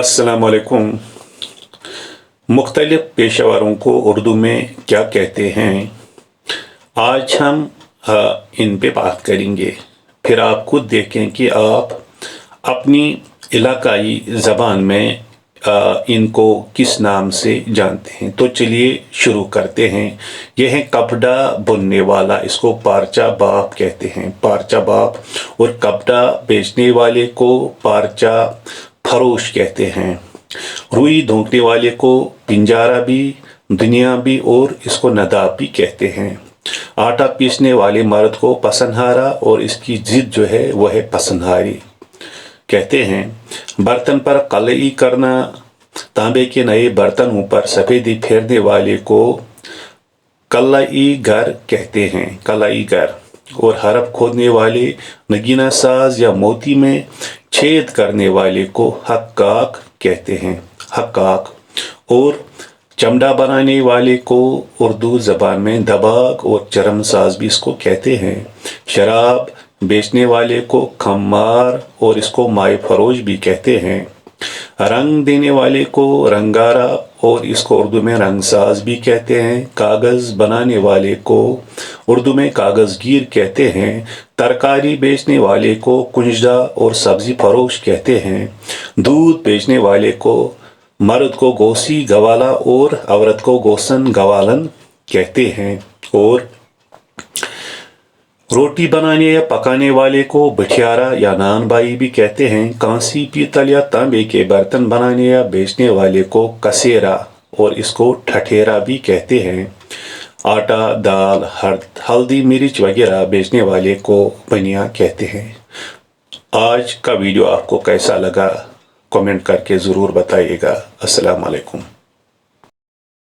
अस्सलामुअलैकुम। मुख्तलिफ पेशेवरों को उर्दू में क्या कहते हैं, आज हम इन पे बात करेंगे। फिर आप खुद देखें कि आप अपनी इलाकाई ज़बान में इनको किस नाम से जानते हैं। तो चलिए शुरू करते हैं। यह है कपड़ा बुनने वाला, इसको पारचा बाप कहते हैं। पारचा बाप और कपड़ा बेचने वाले को पारचा फरोश कहते हैं। रुई धोंकने वाले को पिंजारा भी, दुनिया भी और इसको नदाब भी कहते हैं। आटा पीसने वाले मर्द को पसनहारा और इसकी जिद जो है वह है पसनहारी कहते हैं। बर्तन पर कलई करना, तांबे के नए बर्तनों पर सफ़ेदी फेरने वाले को कलई गर कहते हैं। कलई गर। और हरफ खोदने वाले, नगीना साज या मोती में छेद करने वाले को हक्काक कहते हैं। हक्काक। और चमड़ा बनाने वाले को उर्दू ज़बान में दबाग और चरम साज भी इसको कहते हैं। शराब बेचने वाले को खम्मार और इसको माए फरोश भी कहते हैं। रंग देने वाले को रंगारा और इसको उर्दू में रंगसाज भी कहते हैं। कागज़ बनाने वाले को उर्दू में कागज़गीर कहते हैं। तरकारी बेचने वाले को कुंजदा और सब्ज़ी फरोश कहते हैं। दूध बेचने वाले को मर्द को गोसी गवाला और औरत को गोसन गवालन कहते हैं। और रोटी बनाने या पकाने वाले को भठियारा या नान बाई भी कहते हैं। कांसी, पीतल या तांबे के बर्तन बनाने या बेचने वाले को कसेरा और इसको ठठेरा भी कहते हैं। आटा, दाल, हल्दी, मिर्च वगैरह बेचने वाले को बनिया कहते हैं। आज का वीडियो आपको कैसा लगा कमेंट करके ज़रूर बताइएगा। अस्सलाम वालेकुम।